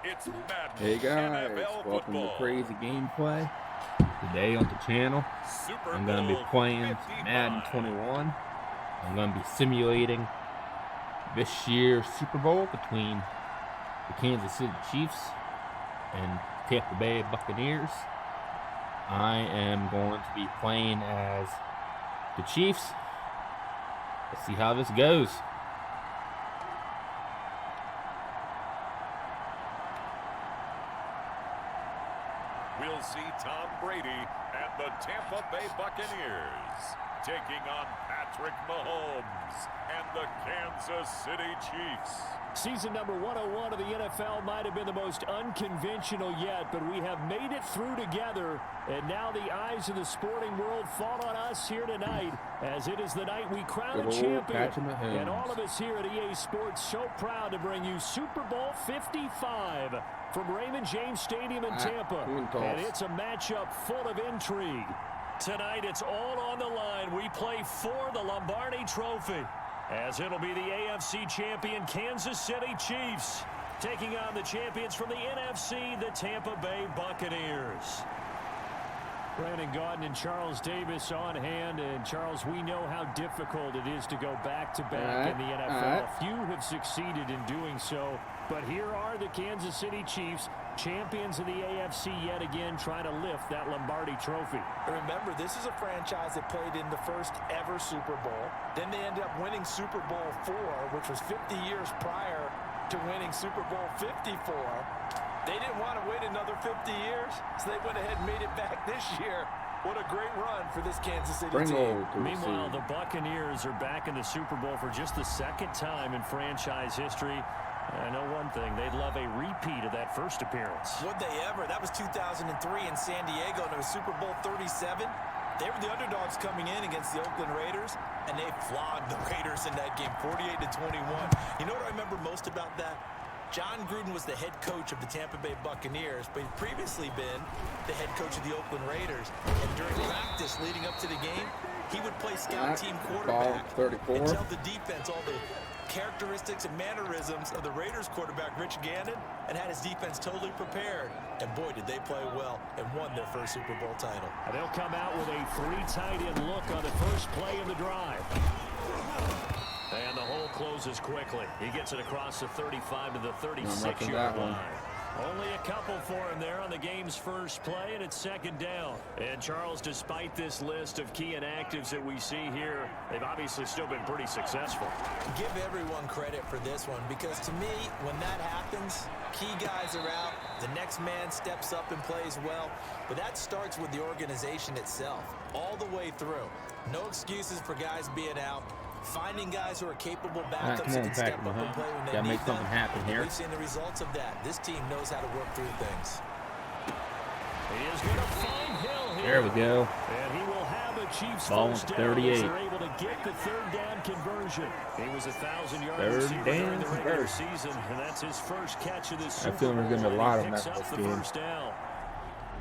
It's Madden. Hey guys, welcome to Crazy Gameplay. Today on the channel, I'm going to be playing Madden 21. I'm going to be simulating this year's Super Bowl between the Kansas City Chiefs and Tampa Bay Buccaneers. I am going to be playing as the Chiefs. Let's see how this goes. We'll see Tom Brady and the Tampa Bay Buccaneers taking on Patrick Mahomes and the Kansas City Chiefs. Season number 101 of the NFL might have been the most unconventional yet, but we have made it through together, and now the eyes of the sporting world fall on us here tonight, as it is the night we crown a champion. And all of us here at EA Sports so proud to bring you Super Bowl 55 from Raymond James Stadium in Tampa. And it's a matchup full of intrigue. Tonight, it's all on the line. We play for the Lombardi Trophy, as it'll be the AFC champion Kansas City Chiefs taking on the champions from the NFC, the Tampa Bay Buccaneers. Brandon Gaudin and Charles Davis on hand. And Charles, we know how difficult it is to go back-to-back in the NFL. Few have succeeded in doing so. But here are the Kansas City Chiefs, champions of the AFC yet again, trying to lift that Lombardi Trophy. Remember, this is a franchise that played in the first ever Super Bowl. Then they ended up winning Super Bowl IV, which was 50 years prior to winning Super Bowl 54. They didn't want to wait another 50 years, so they went ahead and made it back this year. What a great run for this Kansas City team. Meanwhile, the Buccaneers are back in the Super Bowl for just the second time in franchise history. I know one thing, they'd love a repeat of that first appearance. Would they ever? That was 2003 in San Diego, and it was Super Bowl 37. They were the underdogs coming in against the Oakland Raiders, and they flogged the Raiders in that game, 48-21. You know what I remember most about that? John Gruden was the head coach of the Tampa Bay Buccaneers, but he'd previously been the head coach of the Oakland Raiders. And during practice leading up to the game, he would play scout team quarterback and tell the defense all the characteristics and mannerisms of the Raiders quarterback, Rich Gannon, and had his defense totally prepared. And boy, did they play well and won their first Super Bowl title. And they'll come out with a three tight end look on the first play of the drive. And the hole closes quickly. He gets it across the 35 to the 36-yard line. Only a couple for him there on the game's first play, and it's second down. And Charles, despite this list of key inactives that we see here, they've obviously still been pretty successful. Give everyone credit for this one, because to me, when that happens, key guys are out, the next man steps up and plays well, but that starts with the organization itself, all the way through. No excuses for guys being out. Finding guys who are capable backups that can step up and play when they need make something happen here. We've seen the results of that. This team knows how to work through things. He is going to find Hill here. There we go. And he will have a Chiefs ball first down 38. as they're able to get the third down conversion. He was 1,000-yard receiver during the regular season, and that's his first catch of this Super Bowl. I feel there's going to be a lot of picks that up the game. first down.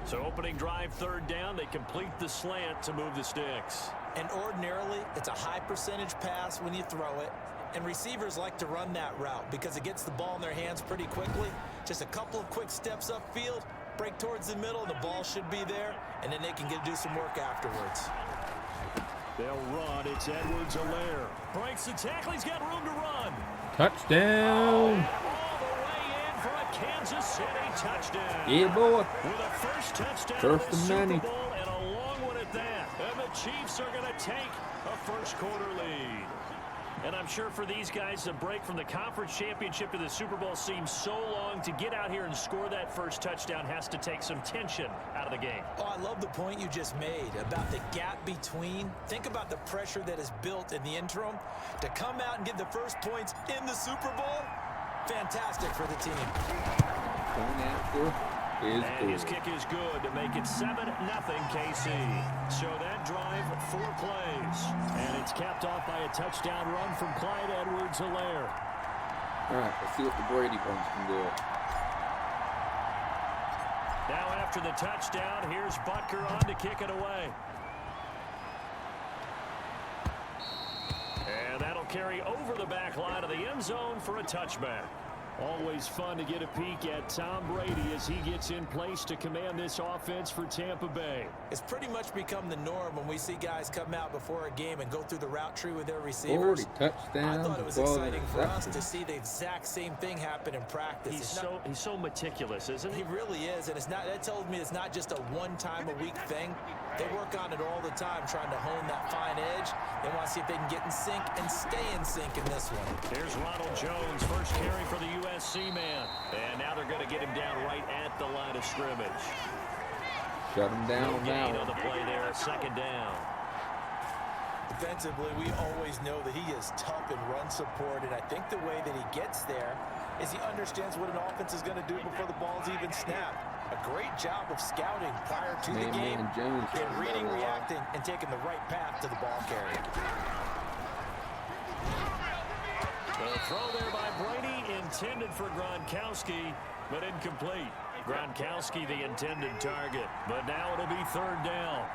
So opening drive, third down, they complete the slant to move the sticks. And ordinarily, it's a high percentage pass when you throw it. And receivers like to run that route because it gets the ball in their hands pretty quickly. Just a couple of quick steps upfield, break towards the middle, and the ball should be there. And then they can do some work afterwards. They'll run. It's Edwards-Helaire. Breaks the tackle. He's got room to run. Touchdown. All the way in for a Kansas City touchdown. Yeah, boy. With a first touchdown First of the and Super many. Bowl, and a long one at that. And the Chiefs are going to take a first-quarter lead. And I'm sure for these guys, the break from the conference championship to the Super Bowl seems so long. To get out here and score that first touchdown has to take some tension out of the game. Oh, I love the point you just made about the gap between. Think about the pressure that is built in the interim. To come out and get the first points in the Super Bowl, fantastic for the team. And his kick is good to make it 7-0 KC. So that drive, 4 plays. And it's capped off by a touchdown run from Clyde Edwards-Helaire. All right, let's see what the Brady Bunch can do. Now after the touchdown, here's Butker on to kick it away. And that'll carry over the back line of the end zone for a touchback. Always fun to get a peek at Tom Brady as he gets in place to command this offense for Tampa Bay. It's pretty much become the norm when we see guys come out before a game and go through the route tree with their receivers. 40 touchdowns. I thought it was exciting for us to see the exact same thing happen in practice. He's so meticulous, isn't he? He really is, and that tells me it's not just a one-time-a-week thing. They work on it all the time, trying to hone that fine edge. They want to see if they can get in sync and stay in sync in this one. Here's Ronald Jones, first carry for the USC man. And now they're going to get him down right at the line of scrimmage. Shut him down now. On the play there, second down. Defensively, we always know that he is tough in run support, and I think the way that he gets there is he understands what an offense is going to do before the ball's even snapped. A great job of scouting prior to the game, and reading, reacting, and taking the right path to the ball carrier. The throw there by Brady, intended for Gronkowski, but incomplete. Gronkowski the intended target, but now it'll be third down.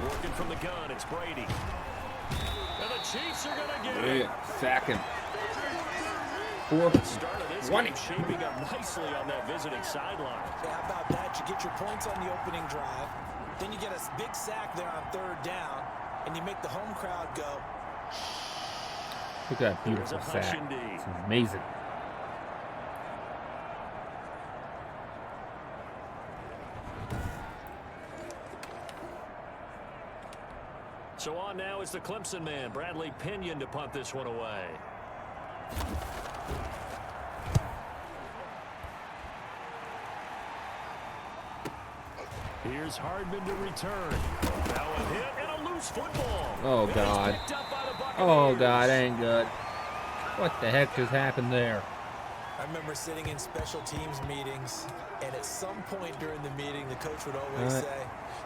Working from the gun, it's Brady. And the Chiefs are going to get it. Sack him. Start of this game shaping up nicely on that visiting sideline. Yeah, how about that? You get your points on the opening drive, then you get a big sack there on third down, and you make the home crowd go. Look at that beautiful sack. It's amazing. So on now is the Clemson man, Bradley Pinion, to punt this one away. Here's Hardman to return. Now a hit and a loose football. Oh, God. Oh, God, that ain't good. What the heck just happened there? I remember sitting in special teams meetings, and at some point during the meeting, the coach would always say,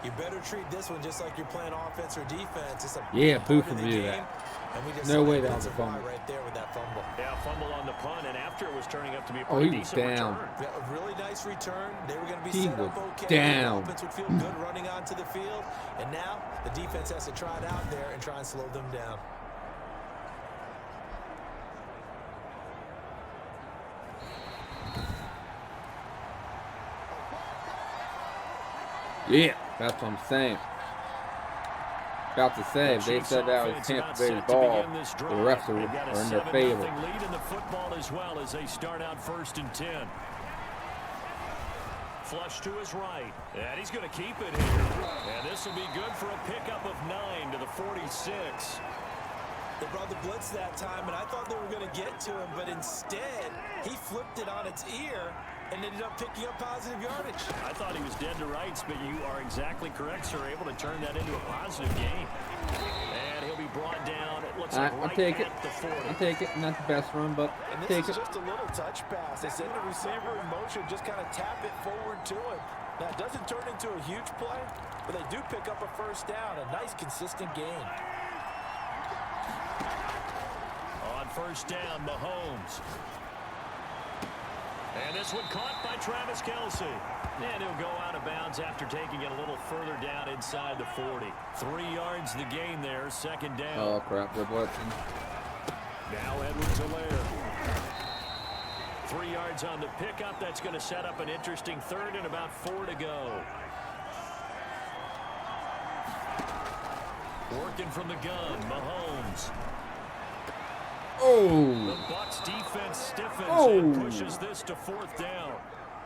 you better treat this one just like you're playing offense or defense. It's a Booth would do that. And we just no way that was a fumble. Right there with that fumble. Yeah, fumble on the punt, and after it was turning up to be a pretty decent down. return. Yeah, a really nice return. They were going to be He set was up okay. down. The offense would feel good running onto the field, and now the defense has to try it out there and try and slow them down. Yeah, that's what I'm saying. About to say, if they said that was Tampa Bay's ball, the refs are in their favor. Lead in the football as well as they start out 1st and 10. Flush to his right, and he's going to keep it here. And this will be good for a pickup of 9 to the 46. They brought the blitz that time, and I thought they were going to get to him, but instead, he flipped it on its ear and ended up picking up positive yardage. I thought he was dead to rights, but you are exactly correct, sir. Able to turn that into a positive gain. And he'll be brought down. It looks like I'll take it. the 40. I'll take it. Not the best run, but take it. Just a little touch pass. They send the receiver in motion, just kind of tap it forward to him. Now, it doesn't turn into a huge play, but they do pick up a first down. A nice, consistent gain. On first down, Mahomes. And this one caught by Travis Kelce. And he'll go out of bounds after taking it a little further down inside the 40. 3 yards the gain there, second down. Oh, crap, they're blitzing. Now Edwards-Helaire. 3 yards on the pickup. That's going to set up an interesting third and about 4 to go. Working from the gun, Mahomes. Oh! The Bucs defense stiffens and pushes this to 4th down.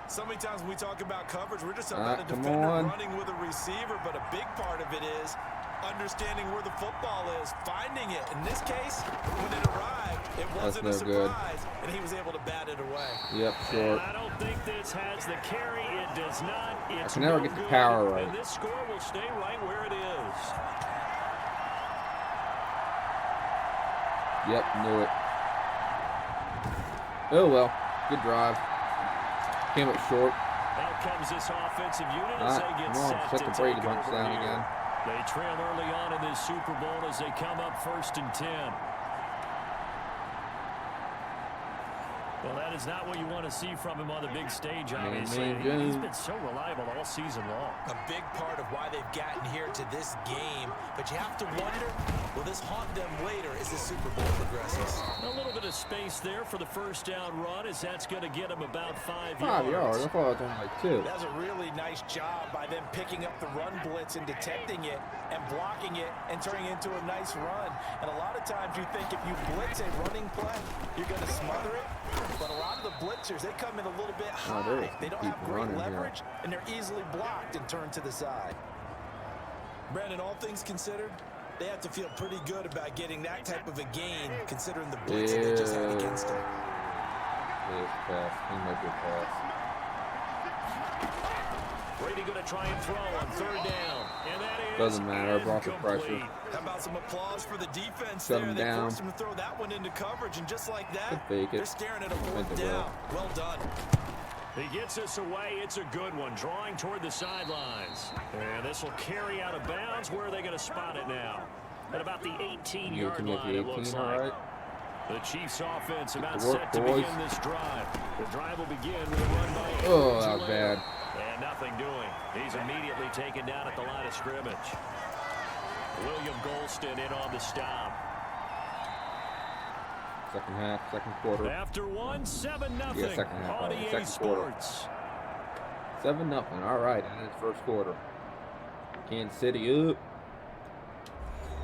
So many times when we talk about coverage, we're just talking about a defender running with a receiver, but a big part of it is understanding where the football is, finding it. In this case, when it arrived, it wasn't a surprise, and he was able to bat it away. Yep, short. I don't think this has the carry. It does not. It's I can never get the power right. And this score will stay right where it is. Yep, knew it. Oh, well. Good drive. Came up short. Out comes this offensive unit as they get set Shut to the Brady take bunch over down here. again. They trail early on in this Super Bowl as they come up 1st and 10. Well, that is not what you want to see from him on the big stage, obviously. He's been so reliable all season long. A big part of why they've gotten here to this game. But you have to wonder, will this haunt them later as the Super Bowl progresses? A little bit of space there for the first down run, as that's going to get him about 5 yards. 5 yards. I thought it was only like 2. That's a really nice job by them picking up the run blitz and detecting it and blocking it and turning it into a nice run. And a lot of times you think if you blitz a running play, you're going to smother it. But a lot of the blitzers, they come in a little bit high. They don't have great leverage, and they're easily blocked and turned to the side. Brandon, all things considered, they have to feel pretty good about getting that type of a gain, considering the blitz they just had against them. Pass. He might be a pass. Brady going to try and throw on 3rd down. And that is Doesn't matter. I brought the pressure. How about some applause for the defense Shut there? him They down. forced him to throw that one into coverage, and just like that, Fake it. they're staring at a 4th the down. Well done. He gets us away. It's a good one, drawing toward the sidelines. And this will carry out of bounds. Where are they going to spot it now? At about the 18-yard line, it looks like. Right. The Chiefs' offense about Good work, set to boys. begin this drive. The drive will begin with a run by Oh, that was bad. And nothing doing. He's immediately taken down at the line of scrimmage. William Golston in on the stop. Second half, second quarter. After 7-0. Yeah, second half. On EA Second quarter. Sports. 7-0. All right, in his first quarter. Kansas City up.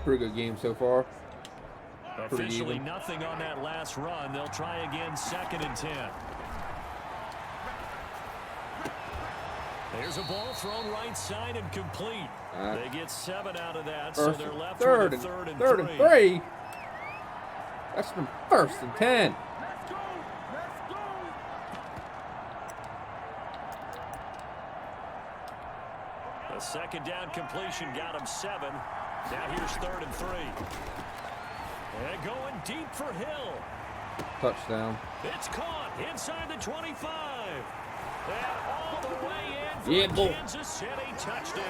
Pretty good game so far. Officially nothing on that last run. They'll try again, 2nd and 10. There's a ball thrown right side and complete. They get 7 out of that, so they're left with a third and 3. That's from 1st and 10. A 2nd down completion got him 7. Now here's 3rd and 3. And going deep for Hill. Touchdown. It's caught inside the 25. And all the way in for Kansas City touchdown.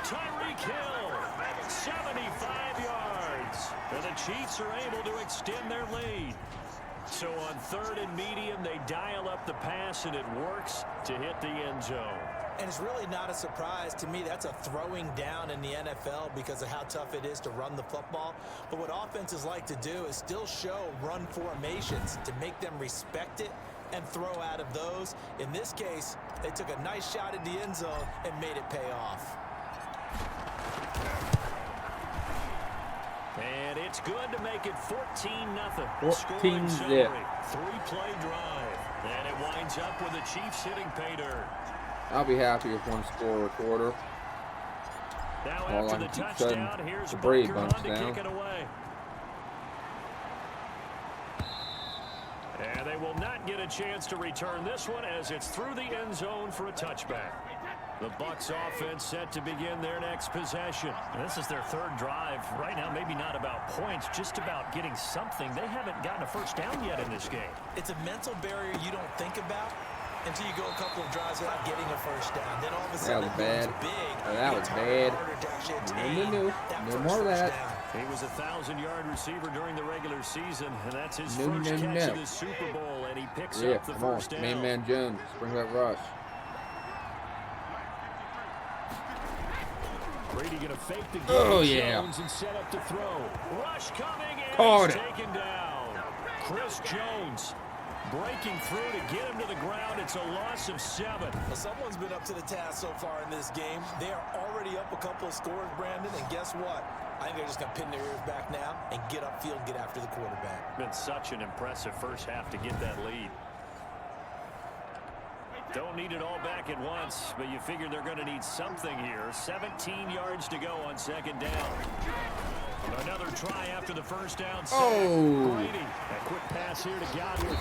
Tyreek Hill, 75 yards. And the Chiefs are able to extend their lead. So on 3rd and medium, they dial up the pass, and it works to hit the end zone. And it's really not a surprise to me. That's a throwing down in the NFL because of how tough it is to run the football. But what offenses like to do is still show run formations to make them respect it and throw out of those. In this case, they took a nice shot at the end zone and made it pay off. And it's good to make it 14-0. 14-0. 3-play drive. And it winds up with the Chiefs hitting pay dirt. I'll be happy with one score or quarter. Now All after I the keep touchdown, saying, here's the Brady Bunker bunch on to down. kick it away. And they will not get a chance to return this one as it's through the end zone for a touchback. The Bucs offense set to begin their next possession. This is their 3rd drive. Right now, maybe not about points, just about getting something. They haven't gotten a first down yet in this game. It's a mental barrier you don't think about until you go a couple of drives without getting a first down. Then all of a sudden, That was bad. big. That was bad. No more of that. He was a 1,000-yard receiver during the regular season, and that's his first catch of the Super Bowl, and he picks up the first down. Man Jones, bring that rush. Brady going to fake the game. Oh, yeah. Jones and set up to throw. Rush coming in. Caught it. Taken down. Chris Jones breaking through to get him to the ground. It's a loss of 7. Well, someone's been up to the task so far in this game. They are already up a couple of scores, Brandon, and guess what? I think they're just going to pin their ears back now and get upfield, get after the quarterback. Been such an impressive first half to get that lead. Don't need it all back at once, but you figure they're going to need something here. 17 yards to go on 2nd down. Another try after the first down. Oh. Brady, a quick pass here to Godwin.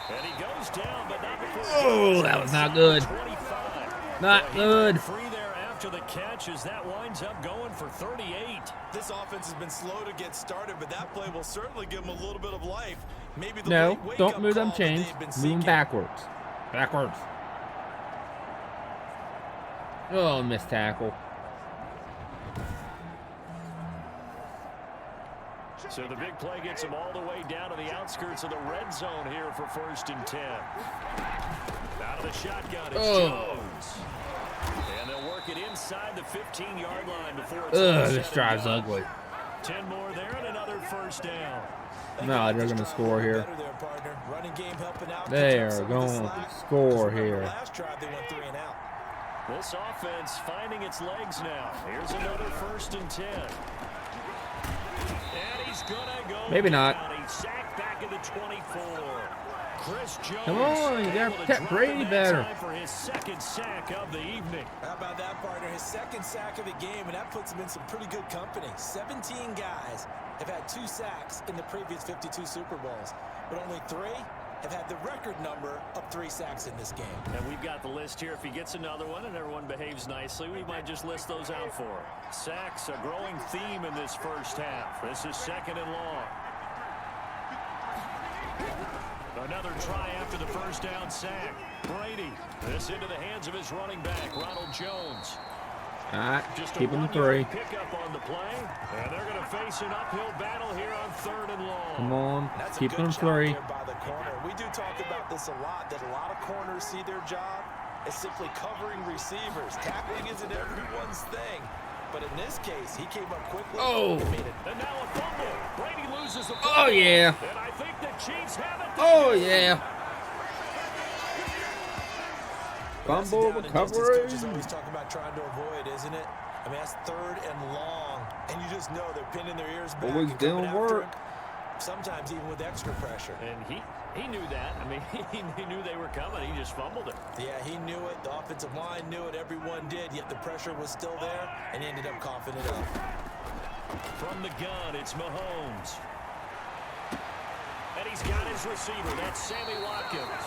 And he goes down, but not before. Oh, that was not good. 25. Not good. Free there after the catch as that winds up going for 38. This offense has been slow to get started, but that play will certainly give them a little bit of life. Maybe the No, wake-up don't move them call that chains. they've been Move seeking. them backwards. Backwards. Oh, missed tackle. So the big play gets him all the way down to the outskirts of the red zone here for 1st and 10. Out of the shotgun, it's Jones. And they'll work it inside the 15-yard line before it's this drive's ugly. 10 more there and another 1st down. No, they're going to score here. They are going to score here. Last drive they went 3 and out. This offense finding its legs now. Here's another 1st and 10. And he's going to go. Maybe not. He's sacked back at the 24. Chris Jones. Come on, you got to protect Brady better. For his 2nd sack of the evening. How about that, partner? His 2nd sack of the game, and that puts him in some pretty good company. 17 guys have had 2 sacks in the previous 52 Super Bowls, but only 3 have had the record number of 3 sacks in this game. And we've got the list here. If he gets another one and everyone behaves nicely, we might just list those out for him. Sacks, a growing theme in this 1st half. This is 2nd and long. Another try after the 1st down sack. Brady, this into the hands of his running back, Ronald Jones. All right, Just keep a them 3. Pickup on the play, and they're going to face an uphill battle here on 3rd and long. Come on, That's keep a good them 3. job there by the corner. We do talk about this a lot, that a lot of corners see their job as simply covering receivers. Tackling isn't everyone's thing. But in this case, he came up quickly. Oh. And made it. And now a fumble. Brady loses the fumble. Oh, yeah. And I think the Chiefs have it. Oh, yeah. Well, Fumble recovery. Coaches always talk about trying to avoid, isn't it? I mean, that's 3rd and long. And you just know they're pinning their ears back. Always doing work. Sometimes even with extra pressure. And he knew that. I mean, he knew they were coming. He just fumbled it. Yeah, he knew it. The offensive line knew it. Everyone did. Yet the pressure was still there, and he ended up coughing it up. From the gun, it's Mahomes. And he's got his receiver. That's Sammy Watkins.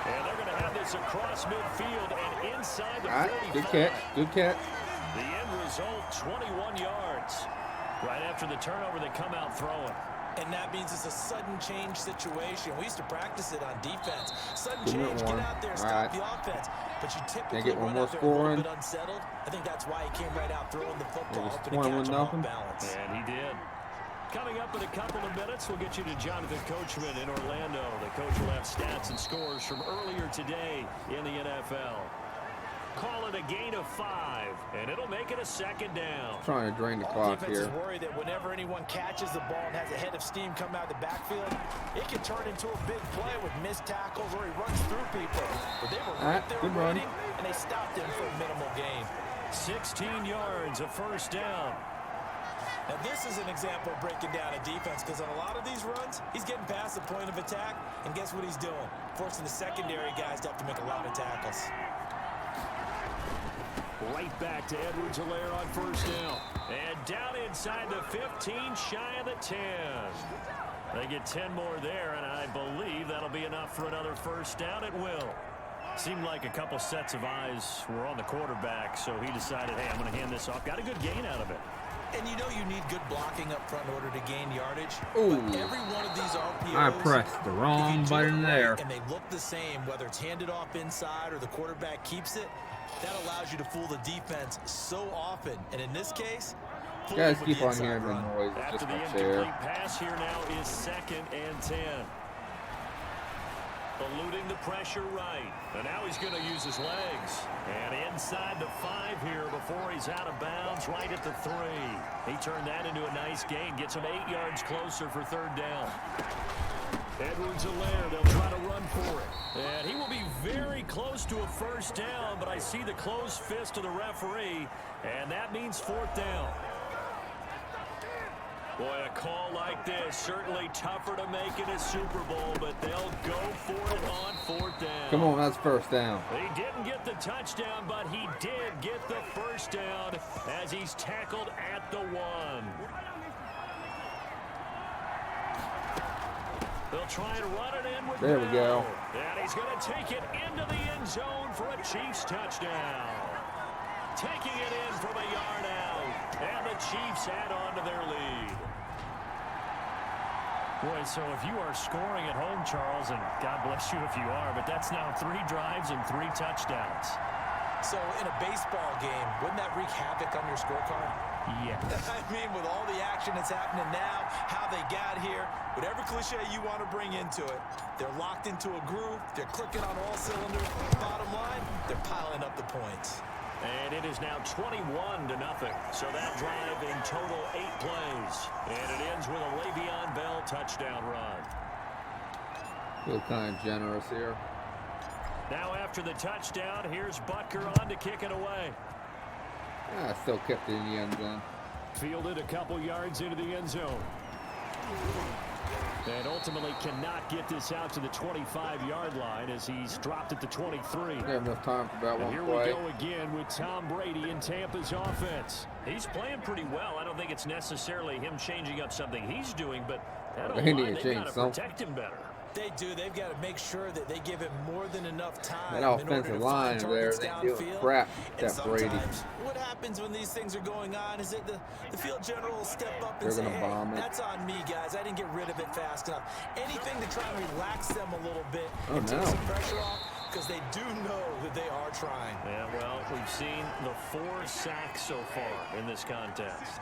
And they're going to have this across midfield and inside the 45. Good catch. Good catch. The end result, 21 yards. Right after the turnover, they come out throwing. And that means it's a sudden change situation. We used to practice it on defense. Sudden change, get out there, stop the offense. But you typically run out there a little bit unsettled. I think that's why he came right out throwing the football, hoping to catch him off balance. And he did. Coming up in a couple of minutes, we'll get you to Jonathan Coachman in Orlando. The coach will have stats and scores from earlier today in the NFL. Call it a gain of 5, and it'll make it a 2nd down. Trying to drain the clock here. Defense is worried that whenever anyone catches the ball and has a head of steam come out of the backfield, it can turn into a big play with missed tackles or he runs through people. But they were right there waiting, and they stopped him for a minimal gain. 16 yards, a 1st down. Now this is an example of breaking down a defense, because on a lot of these runs, he's getting past the point of attack, and guess what he's doing? Forcing the secondary guys to have to make a lot of tackles. Right back to Edwards-Helaire on 1st down. And down inside the 15, shy of the 10. They get 10 more there, and I believe that'll be enough for another 1st down. It will. Seemed like a couple sets of eyes were on the quarterback, so he decided, hey, I'm going to hand this off. Got a good gain out of it. And you know you need good blocking up front in order to gain yardage. Ooh. But every one of these RPOs, I pressed the wrong button there. And they look the same, whether it's handed off inside or the quarterback keeps it. That allows you to fool the defense so often. And in this case, guys keep on hearing the noise. It's After just the my incomplete chair. pass here now is 2nd and 10. Eluding the pressure right. And now he's going to use his legs. And inside the 5 here before he's out of bounds, right at the 3. He turned that into a nice gain. Gets him 8 yards closer for 3rd down. Edwards-Helaire, they'll try to run for it. And he will be very close to a 1st down, but I see the closed fist of the referee, and that means 4th down. Boy, a call like this, certainly tougher to make in a Super Bowl, but they'll go for it on 4th down. Come on, that's 1st down. He didn't get the touchdown, but he did get the 1st down as he's tackled at the 1. They'll try and run it in with There we go. And he's going to take it into the end zone for a Chiefs touchdown. Taking it in from a yard out. And the Chiefs add on to their lead. Boy, so if you are scoring at home, Charles, and God bless you if you are, but that's now 3 drives and 3 touchdowns. So in a baseball game, wouldn't that wreak havoc on your scorecard? Yes. I mean, with all the action that's happening now, how they got here, whatever cliche you want to bring into it, they're locked into a groove, they're clicking on all cylinders. Bottom line, they're piling up the points. And it is now 21-0. So that drive in total 8 plays. And it ends with a Le'Veon Bell touchdown run. Feel kind of generous here. Now after the touchdown, here's Butker on to kick it away. Yeah, still kept it in the end zone. Fielded a couple yards into the end zone. And ultimately cannot get this out to the 25-yard line as he's dropped at the 23. They have enough time for that one Here play. we go again with Tom Brady in Tampa's offense. He's playing pretty well. I don't think it's necessarily him changing up something he's doing, but that They need to they've change got to something. protect him better. They do. They've got to make sure that they give him more than enough time. That offensive line there, they doing crap. That Brady. What happens when these things are going on is that the field general will step up and They're say, gonna hey, bomb it. that's on me, guys. I didn't get rid of it fast enough. Anything to try and relax them a little bit Oh, and take no. some pressure off, because they do know that they are trying. Yeah, well, we've seen the 4 sacks so far in this contest.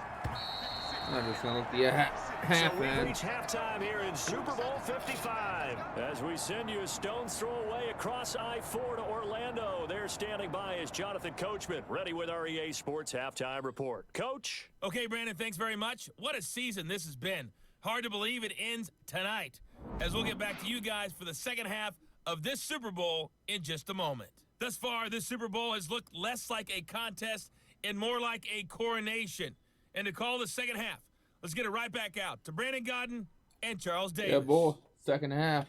I'm just going to look the half So we end. reach halftime here in Super Bowl 55 as we send you a stone's throw away across I-4 to Orlando. There standing by is Jonathan Coachman, ready with our EA Sports Halftime Report. Coach? Okay, Brandon, thanks very much. What a season this has been. Hard to believe it ends tonight, as we'll get back to you guys for the second half of this Super Bowl in just a moment. Thus far, this Super Bowl has looked less like a contest and more like a coronation. And to call the second half, let's get it right back out to Brandon Godden and Charles Davis. Yeah, boy. Second half.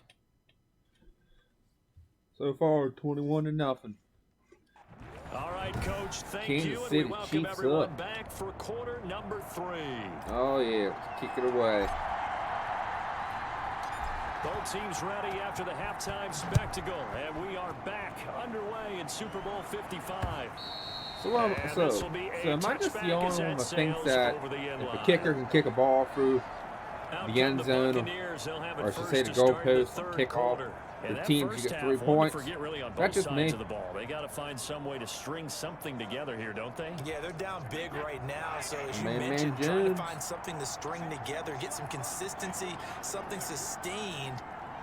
So far, 21-0. All right, Coach, thank Kansas you, and City we welcome Chiefs everyone up. back for quarter number 3. Oh, yeah. Kick it away. Both teams ready after the halftime spectacle, and we are back underway in Super Bowl 55. So, And this will be a am I just touchback the only as one that that thinks sails that over the end if a line. kicker can kick a ball through Out the come end zone, Buccaneers. They'll have it or I should first say the to start the goalpost, third kick off, quarter. the And that team first should get half, 3 one to points. forget really on both That's just sides me. of the ball. They got to find some way to string something together here, don't they? Yeah, they're down big right now, so as you Man, mentioned, trying to Jones. find something to string together, get some consistency, something sustained,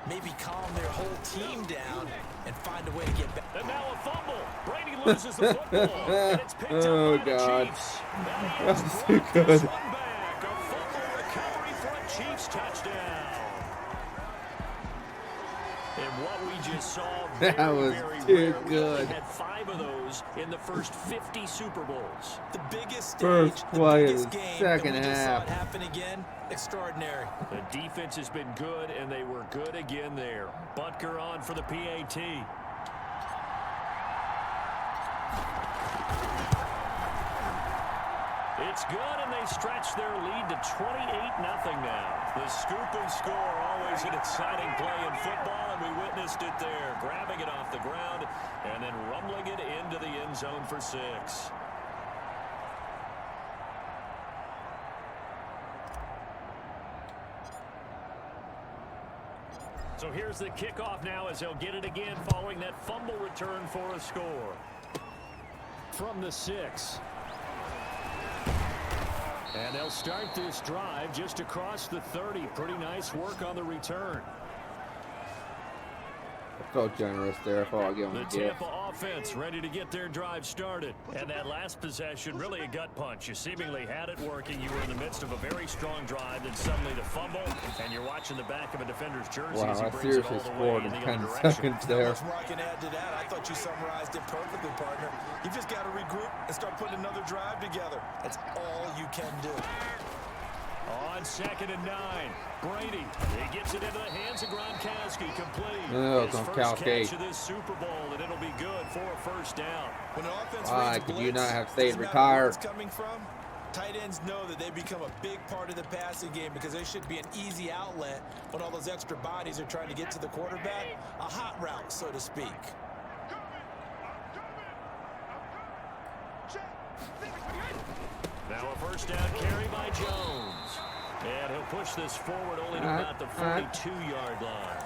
maybe calm their whole team down and find a way to get back. And now a fumble. Brady loses the football, and it's picked Oh, up by God. the Chiefs. That That was is too brought good. this one back. A fumble recovery for a Chiefs touchdown. And what we just saw, That very, was very too rare. We good. only had 5 of those in the first 50 Super Bowls. The biggest stage, First the play of biggest the game, second and we just saw half. it happen again. Extraordinary. The defense has been good, and they were good again there. Butker on for the PAT. It's good, and they stretch their lead to 28-0 now. The scoop and score, always an exciting play in football, and we witnessed it there. Grabbing it off the ground and then rumbling it into the end zone for 6. So here's the kickoff now as they'll get it again following that fumble return for a score. From the 6. And they'll start this drive just across the 30. Pretty nice work on the return. I felt generous there. I thought I'd give him The a gift. Tampa offense ready to get their drive started. And that last possession, really a gut punch. You seemingly had it working. You were in the midst of a very strong drive, then suddenly the fumble, and you're watching the back of a defender's jersey Wow, as he I brings it all seriously the way scored in in the 10 other direction. seconds Not there. much more I can add to that. I thought you summarized it perfectly, partner. You just got to regroup and start putting another drive together. That's all you can do. On 2nd and 9, Brady. He gets it into the hands of Gronkowski, complete. Oh, His first Gronkowski. catch of this Super Bowl, and it'll be good for a first down. When an offense Why reads could blitz, you not have stayed doesn't matter where retired? it's coming from. Tight ends know that they become a big part of the passing game because they should be an easy outlet when all those extra bodies are trying to get to the quarterback. A hot route, so to speak. Now a first down carry by Jones. And he'll push this forward only to about the 42-yard line.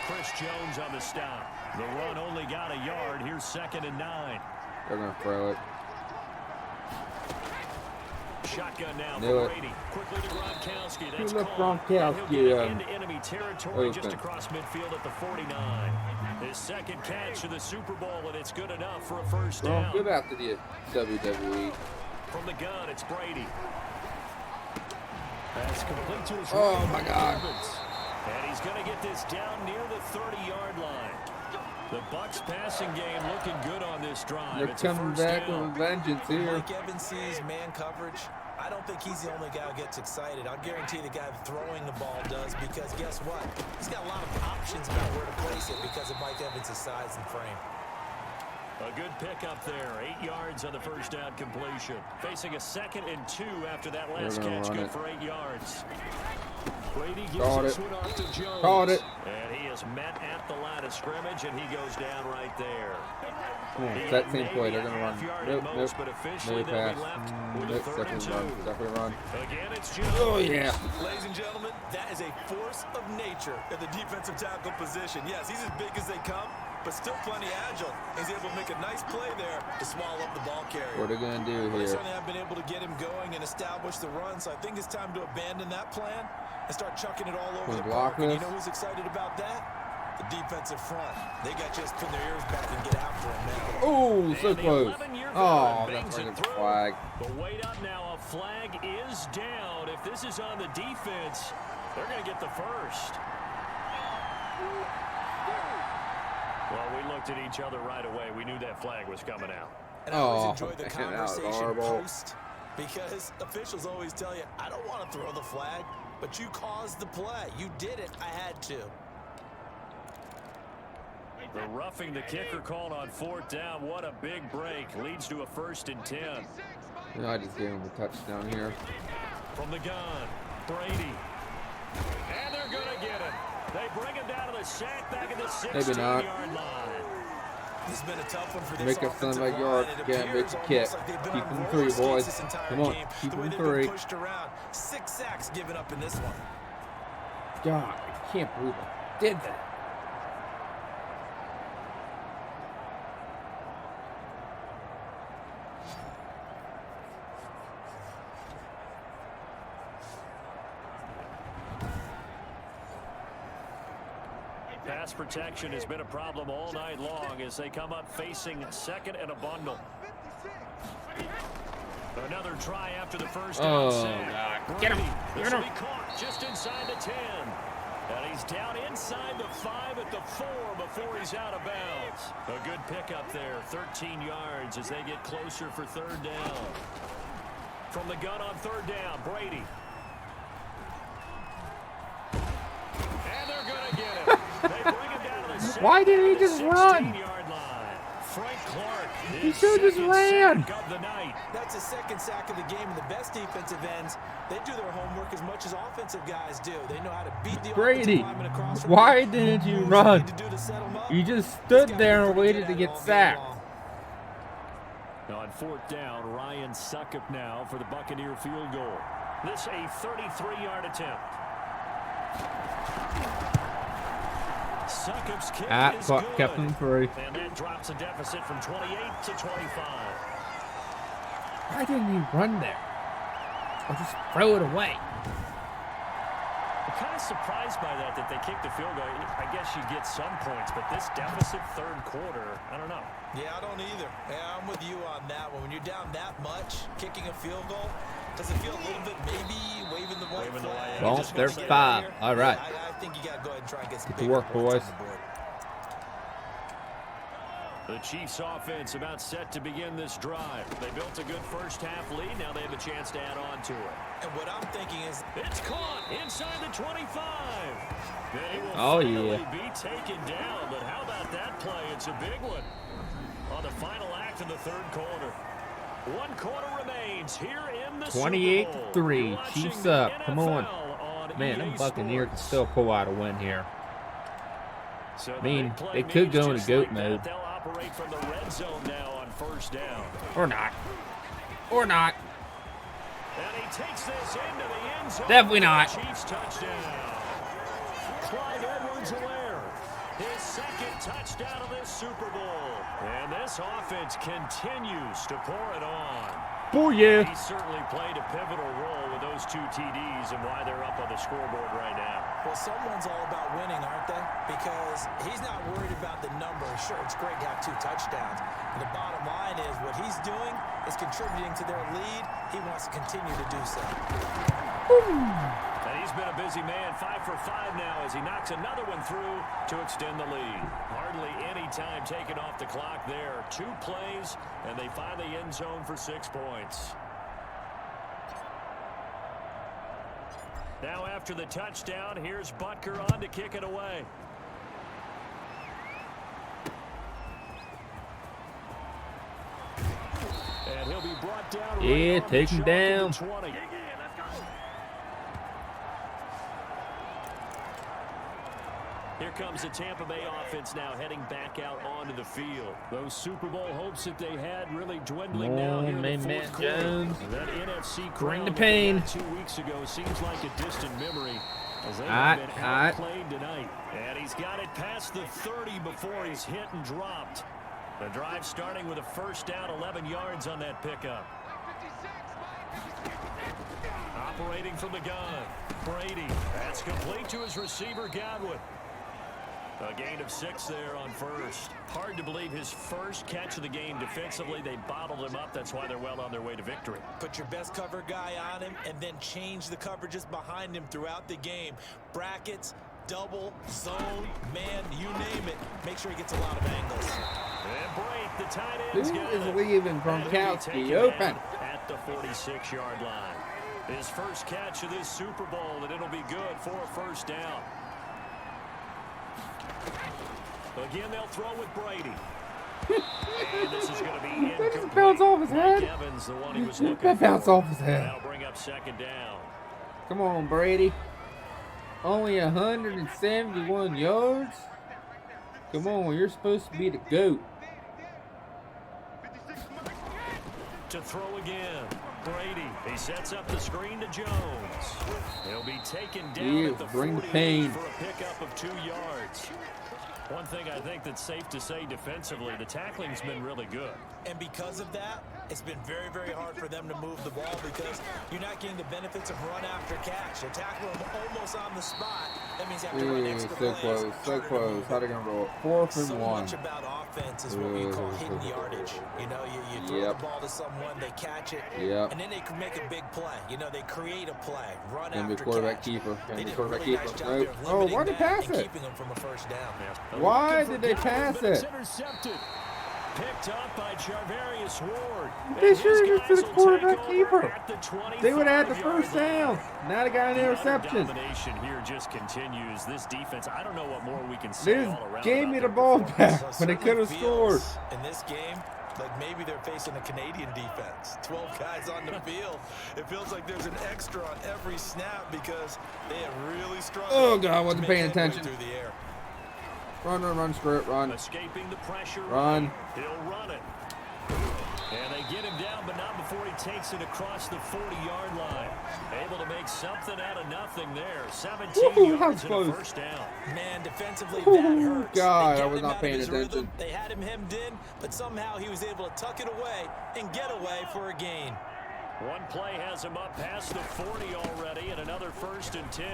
Chris Jones on the stop. The run only got a yard. Here's 2nd and 9. They're going to throw it. Shotgun now Knew for it. Brady. Quickly to Gronkowski. That's Who left caught. And Gronkowski, he'll get into enemy territory open? just across midfield at the 49. His second catch of the Super Bowl, and it's good enough for a first down. Give out to the WWE. From the gun, it's Brady. That's complete to his Oh, right. my God. And he's going to get this down near the 30-yard line. The Bucs passing game looking good on this drive. They're It's a coming first back down. with a vengeance here. Mike Evans sees man coverage. I don't think he's the only guy who gets excited. I'll guarantee the guy throwing the ball does, because guess what? He's got a lot of options about where to place it because of Mike Evans' size and frame. A good pickup there. 8 yards on the first down completion. Facing a 2nd and 2 after that last catch. Good for 8 yards. Brady gives this one off to Jones. Caught it. And he is met at the line of scrimmage, and he goes down right there. Come on, it's that same play. They're going to run. Nope, nope. But officially No they'll pass. be left with a Nope, 3rd and 2. Definitely run. Again, it's Jones. Oh, yeah. Ladies and gentlemen, that is a force of nature at the defensive tackle position. Yes, he's as big as they come, but still plenty agile. He's able to make a nice play there to swallow up the ball carrier. What are they going to do They here? certainly have been able to get him going and establish the run, so I think it's time to abandon that plan and start chucking it all over the park. And you know who's excited about that? The defensive front. They got just pin their ears back and get after him now. Oh, so close. Oh, bangs that's like it a through. flag. But wait up now. A flag is down. If this is on the defense, they're going to get the first. Well, we looked at each other right away. We knew that flag was coming out. And I always Oh, enjoy the man, that was conversation horrible. post, because officials always tell you, I don't want to throw the flag, but you caused the play. You did it. I had to. The roughing the kicker called on 4th down. What a big break. Leads to a 1st and 10. Yeah, I just gave him a touchdown here. From the gun, Brady. And they're going to get him. They bring him down to the sack back at the 16-yard line. This has been a tough one for this Make us sound offensive like yards line. It again. Make appears a kick. almost like they've been Keep on them roller 3, skates boys. this entire Come on, game. keep The way them they've 3. been pushed around. 6 sacks given up in this one. God, I can't believe I did that. Pass protection has been a problem all night long as they come up facing 2nd and a bundle. Another try after the first down sack. God. Get him. This Get will him. be caught just inside the 10. And he's down inside the 5 at the 4 before he's out of bounds. A good pickup there, 13 yards as they get closer for 3rd down. From the gun on 3rd down, Brady. And they're going to get him. They bring him down to the Why didn't he just run? 16-yard line. Frank Clark. He should have just ran. Of the night. That's his 2nd sack of the game. And the best defensive ends, they do their homework as much as offensive guys do. They know how to beat the Brady, offensive lineman across from why them. didn't you What run? need to do to set 'em up? You just He's stood got there and to waited to at get it all game sacked. long. On 4th down, Ryan Suckup now for the Buccaneer field goal. This a 33-yard attempt. Succup's kick is good. Kept him 3. And that drops a deficit from 28 to 25. Why didn't you run there? Or just throw it away? I'm kind of surprised by that they kicked the field goal. I guess you get some points, but this deficit 3rd quarter, I don't know. Yeah, I don't either. Yeah, I'm with you on that one. When you're down that much, kicking a field goal, does it feel a little bit maybe waving the white flag? Well, Just there's wanna get 5. out of here? All right. Yeah, I think you got to go ahead and try and get some Get to bigger work, points boys. on the board. The Chiefs offense about set to begin this drive. They built a good first half lead. Now they have a chance to add on to it. And what I'm thinking is, It's caught inside the 25. They will Oh, finally yeah. be taken down. But how about that play? It's a big one on the final act of the 3rd quarter. 1 quarter remains here in the Super Bowl. 28-3. You're watching Chiefs the up. Come on. NFL Man, EA them Buccaneers can Sports. still pull out a win here. So I mean, the big play they could means go into just goat like that, mode. They'll operate from the red zone now on 1st down. Or not. Or not. And he takes this into the end zone. Definitely not. Chiefs touchdown. Clyde Edwards-Helaire, his 2nd touchdown of this Super Bowl. And this offense continues to pour it on. Booyah. He certainly played a pivotal role with those 2 TDs and why they're up on the scoreboard right now. Well, someone's all about winning, aren't they? Because he's not worried about the number. Sure, it's great to have 2 touchdowns. And the bottom line is what he's doing is contributing to their lead. He wants to continue to do so. And he's been a busy man, 5 for 5 now as he knocks another one through to extend the lead. Hardly any time taken off the clock there. 2 plays, and they find the end zone for 6 points. Now after the touchdown, here's Butker on to kick it away. And he'll be brought down. Yeah, take him down. Here comes the Tampa Bay offense now heading back out onto the field. Those Super Bowl hopes that they had really dwindling now here in the fourth quarter. That NFC Bring crown the pain. 2 weeks ago seems like a distant memory as they have been outplayed tonight. And he's got it past the 30 before he's hit and dropped. The drive starting with a first down, 11 yards on that pickup. Operating from the gun, Brady. That's complete to his receiver, Godwin. A gain of 6 there on first. Hard to believe his first catch of the game defensively. They bottled him up. That's why they're well on their way to victory. Put your best cover guy on him and then change the coverages behind him throughout the game. Brackets, double, zone, man, you name it. Make sure he gets a lot of angles. And break, the tight end's Who got is it. leaving Gronkowski open? At the 46-yard line. His first catch of this Super Bowl, and it'll be good for a first down. Again, they'll throw with Brady. And this is going to be incomplete. That just bounced off his head. Mike Evans, the one he was looking That bounced for. off his head. That'll bring up second down. Come on, Brady. Only 171 yards? Come on, you're supposed to be the GOAT. To throw again. Brady, he sets up the screen to Jones. He'll be taken down at the 48 for a pickup of 2 yards. One thing I think that's safe to say defensively, the tackling's been really good. And because of that, it's been very, very hard for them to move the ball because you're not getting the benefits of run after catch. They're tackling them almost on the spot. That means you have to run extra plays. So close. How they gonna roll? 4th and 1. So much about offense is what we call hidden yardage. You know, you throw the ball to someone, they catch it, and then they can make a big play. You know, they create a play, run after catch. Quarterback keeper. They did a really nice job there of Oh, why did they pass it? keeping them from a first down. Why did they pass it? Intercepted. Picked up by Charvarius Ward. They should have just to the quarterback keeper. They would have had the first down. Now they got an interception. Domination here just continues. This defense, I don't know what more we can say They all around. just gave me the ball back when they could have scored. In this game, like maybe they're facing a Canadian defense. 12 guys on the field. It feels like there's an extra on every snap because they have really struggled. Oh, God, I wasn't paying attention. Through the air. Run, script, run. Escaping the pressure. Run. He'll run it. And they get him down, but not before he takes it across the 40-yard line. Able to make something out of nothing there. 17 yards and a first down. Man, defensively, that hurts. God, I was not paying attention. They had him hemmed in, but somehow he was able to tuck it away and get away for a gain. One play has him up past the 40 already, and another 1st and 10.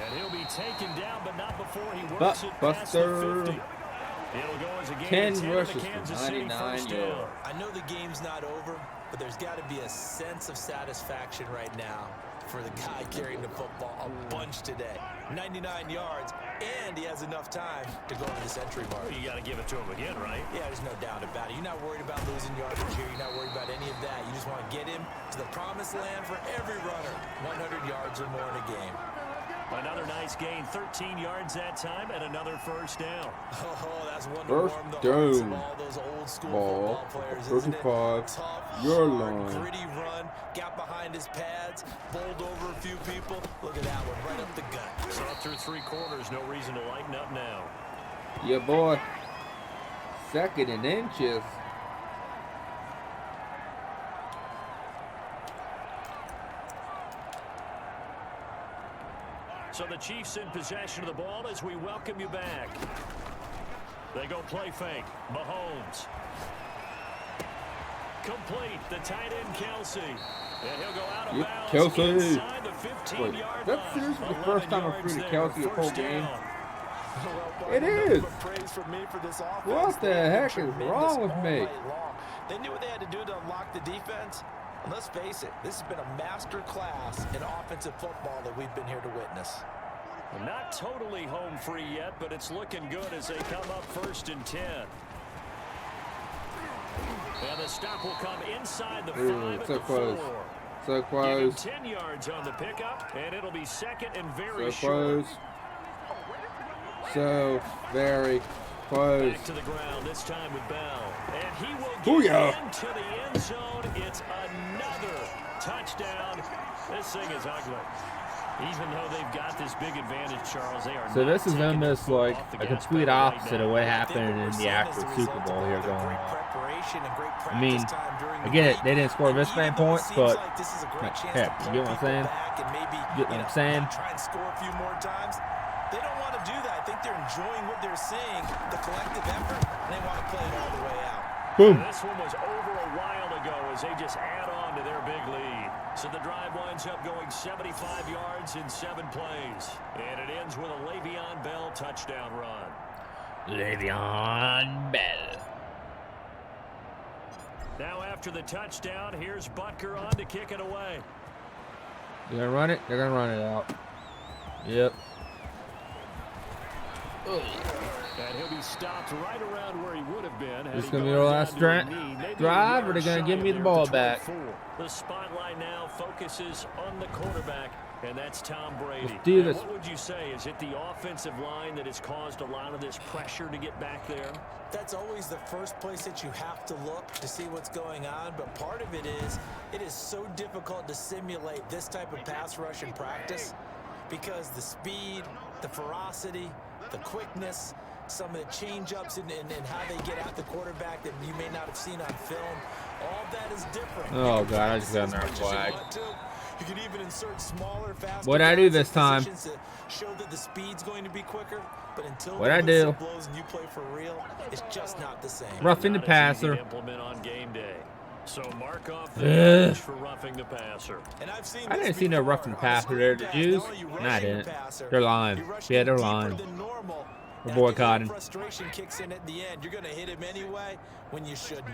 And he'll be taken down, but not before he works it past the 50. It'll go as a gain of 10 rushes to Kansas for City 99 first yards. down. I know the game's not over, but there's got to be a sense of satisfaction right now for the guy carrying the football a bunch today. 99 yards, and he has enough time to go to the century mark. Well, you got to give it to him again, right? Yeah, there's no doubt about it. You're not worried about losing yardage here. You're not worried about any of that. You just want to get him to the promised land for every runner. 100 yards or more in a game. Another nice gain, 13 yards that time, and another first down. Oh, that's one to First warm the hearts of down. all those old school Ball, football players, isn't it? 35, Tough, your hard, line. gritty run, got behind his pads, bowled over a few people. Look at that one, right up the gut. So up through 3 quarters, no reason to lighten up now. Yeah, boy. 2nd and inches. So the Chiefs in possession of the ball as we welcome you back. They go play fake. Mahomes. complete. The tight end, Kelsey. And he'll go out of bounds Kelsey. inside the 15-yard That's line. seriously the first time I've seen Kelsey a full game. Well, It is. praise from me for this offense. What the heck is wrong with me? They knew what they had to do to unlock the defense. And let's face it, this has been a master class in offensive football that we've been here to witness. Not totally home free yet, but it's looking good as they come up 1st and 10. And the stop will come inside the 5 so at the close. 4. So close. Give him 10 yards on the pickup, and it'll be 2nd and very So short. close. So very close. Back to the ground, this time with Bell. And he will get Booyah. into the end zone. It's another touchdown. This thing is ugly. Even though they've got this big advantage, Charles, they are So not this is taking almost their foot like off the a gas complete pedal right opposite now. of what happened in the actual Super Bowl here going on. I mean, I get it, they didn't score this many points, but heck, you get what I'm saying? You get what I'm saying? Try and score a few more times. They don't want to do that. I think they're enjoying what they're seeing, the collective effort, and they want to play it all the way out. Boom. This one was over a while ago as they just add on to their big lead. So the drive winds up going 75 yards in 7 plays. And it ends with a Le'Veon Bell touchdown run. Le'Veon Bell. Now after the touchdown, here's Butker on to kick it away. They're gonna run it. They're gonna run it out. Yep. And he'll be stopped right around where he would have been. This is gonna be our last drive, or they're gonna give me the ball back. The spotlight now focuses on the quarterback, and that's Tom Brady. Let's do this. What would you say? Is it the offensive line that has caused a lot of this pressure to get back there? That's always the first place that you have to look to see what's going on, but part of it is so difficult to simulate this type of pass rush in practice because the speed, the ferocity, the quickness, some of the change-ups and how they get at the quarterback that you may not have seen on film, all of that is different. Oh, God, I just got another flag. You can even insert smaller, faster What'd I do this time? to show that the speed's going to be quicker, but until What'd I the do? whistle blows and you play for real, it's just not the same. Roughing the Not as easy to passer. implement on game day. So mark off the bench for roughing the passer. And I've seen I this didn't see no before. roughing the On a passer there. screen Did pass, you? not only you No, I rushing the didn't. passer, They're lying. you're rushing Yeah, him they're deeper lying. than normal. We're And I think a little boycotting. frustration kicks in at the end. You're going to hit him anyway when you shouldn't.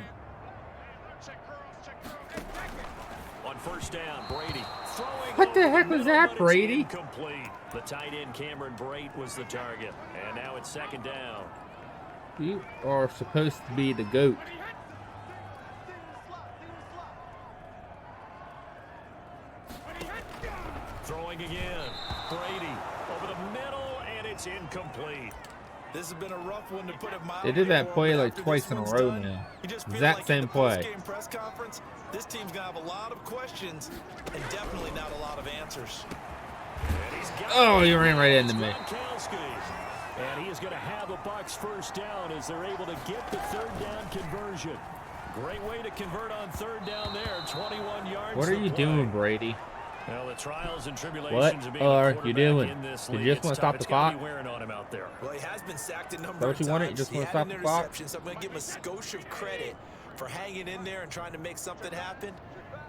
On first down, Brady throwing What the over heck was middle, that, but it's Brady? incomplete. The tight end Cameron Brate was the target, and now it's 2nd down. You are supposed to be the GOAT. Throwing again, Brady over the middle, and it's incomplete. This has been a rough one to put it mildly. They did that for him, play but like after twice this in a one's row done, now. you just feel Exact like same in the play. post-game press conference, this team's going to have a lot of questions and definitely not a lot of answers. And he's got Oh, it. he ran right into me. Gronkowski. And he is going to have the Bucs first down as they're able to get the 3rd down conversion. Great way to convert on 3rd down there. 21 yards. What are to you play. doing, Brady? Well, the trials and tribulations What of being a are you quarterback doing? in this You league, just it's wanna tough. stop the It's gotta be clock? wearing on him out there. Well, he has been sacked a number Is that what of you wanted? You times. just He wanna had stop an the clock? interception, so I'm going to give him a skosh of credit for hanging in there and trying to make something happen,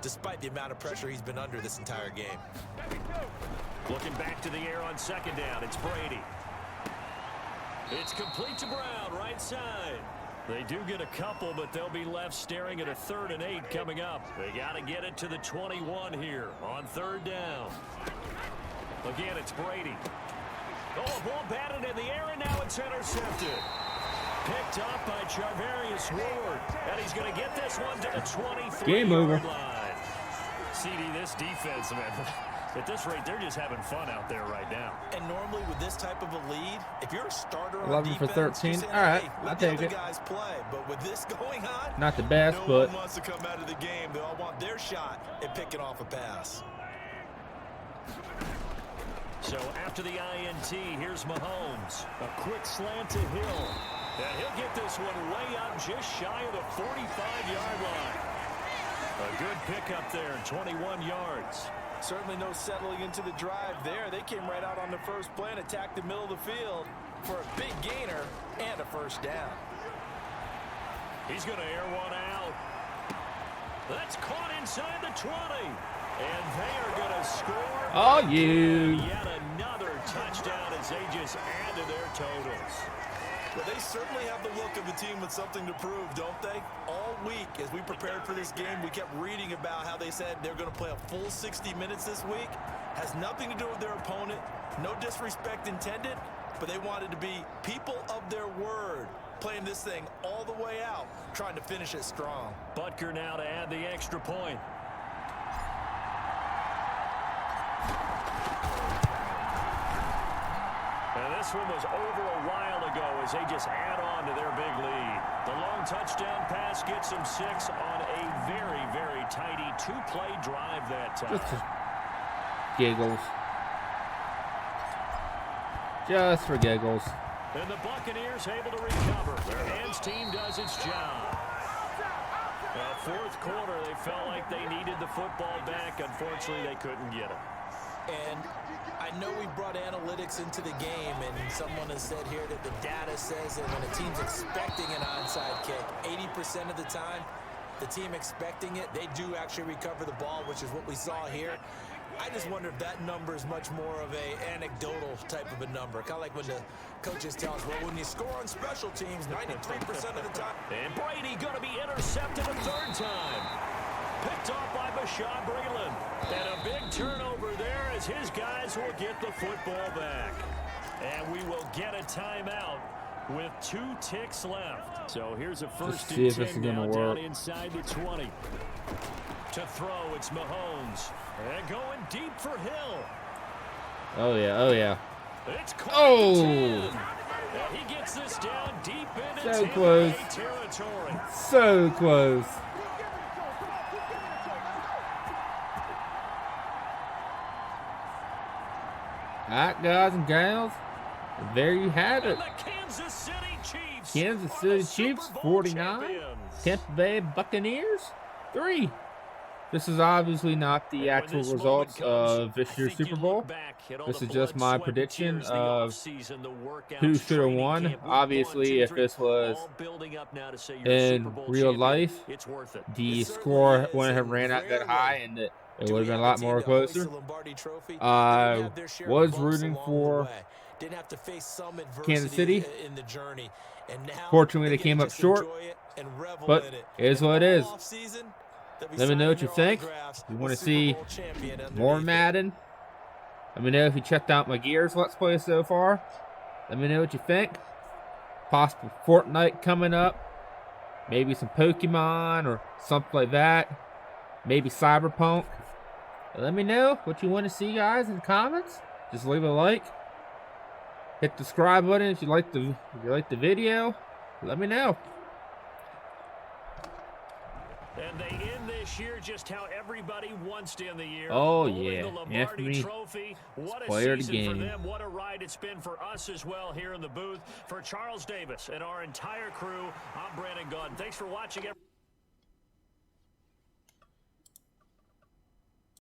despite the amount of pressure he's been under this entire game. Looking back to the air on 2nd down, it's Brady. It's complete to Brown, right side. They do get a couple, but they'll be left staring at a 3rd and 8 coming up. They got to get it to the 21 here on 3rd down. Again, it's Brady. Oh, a ball batted in the air, and now it's intercepted. Picked up by Charvarius Ward. And he's going to get this one to the 23-yard Game over. line. CD, this defense, man, at this rate, they're just having fun out there right now. And normally with this type of a lead, if you're a starter on 11 for defense, 13. you're saying, All right, hey, I'll let the take other it. guys play. But with this going on, Not the best, no but one wants to come out of the game. They all want their shot at picking off a pass. So after the INT, here's Mahomes. A quick slant to Hill. And he'll get this one way up just shy of the 45-yard line. A good pickup there, 21 yards. Certainly no settling into the drive there. They came right out on the first play and attacked the middle of the field for a big gainer and a first down. He's going to air one out. That's caught inside the 20. And they are going to score. Oh, you. Yet another touchdown as they just add to their totals. Well, they certainly have the look of a team with something to prove, don't they? All week, as we prepared for this game, we kept reading about how they said they're going to play a full 60 minutes this week. Has nothing to do with their opponent. No disrespect intended, but they wanted to be people of their word, playing this thing all the way out, trying to finish it strong. Butker now to add the extra point. And this one was over a while ago as they just add on to their big lead. The long touchdown pass gets them 6 on a very, very tidy 2-play drive that time. Just giggles. Just for giggles. And the Buccaneers able to recover. Their hands team does its job. Fourth quarter, they felt like they needed the football back. Unfortunately, they couldn't get it. And I know we brought analytics into the game, and someone has said here that the data says that when a team's expecting an onside kick, 80% of the time, the team expecting it, they do actually recover the ball, which is what we saw here. I just wonder if that number is much more of a anecdotal type of a number. Kind of like when the coaches tell us, well, when you score on special teams, 93% of the time. And Brady going to be intercepted a third time. Picked off by Bashaud Breeland. And a big turnover there as his guys will get the football back. And we will get a timeout with 2 ticks left. So here's a first and 10 now down inside the 20. To throw, it's Mahomes. And going deep for Hill. Oh, yeah. Oh, yeah. It's oh! And he gets this down deep into so close. Territory. So close. All right, guys and gals, there you have it. Kansas City Chiefs 49, Tampa Bay Buccaneers 3. This is obviously not the actual results of this year's Super Bowl. This is just my prediction of who should have won. Obviously, if this was in real life, the score wouldn't have ran out that high, and it would have been a lot more closer. I was rooting for Kansas City. Fortunately, they came up short, but it is what it is. Let me know what you think. You want to see more Madden? Let me know if you checked out my Gears Let's Play so far. Let me know what you think. Possible Fortnite coming up. Maybe some Pokemon or something like that. Maybe Cyberpunk. Let me know what you want to see, guys, in the comments. Just leave a like. Hit the subscribe button if you like the video. Let me know. And they end this year just how everybody wants to end the year. Oh, yeah. Anthony Trophy. What a player season game. for them. What a ride it's been for us as well here in the booth. For Charles Davis and our entire crew, I'm Brandon Gaudin. Thanks for watching.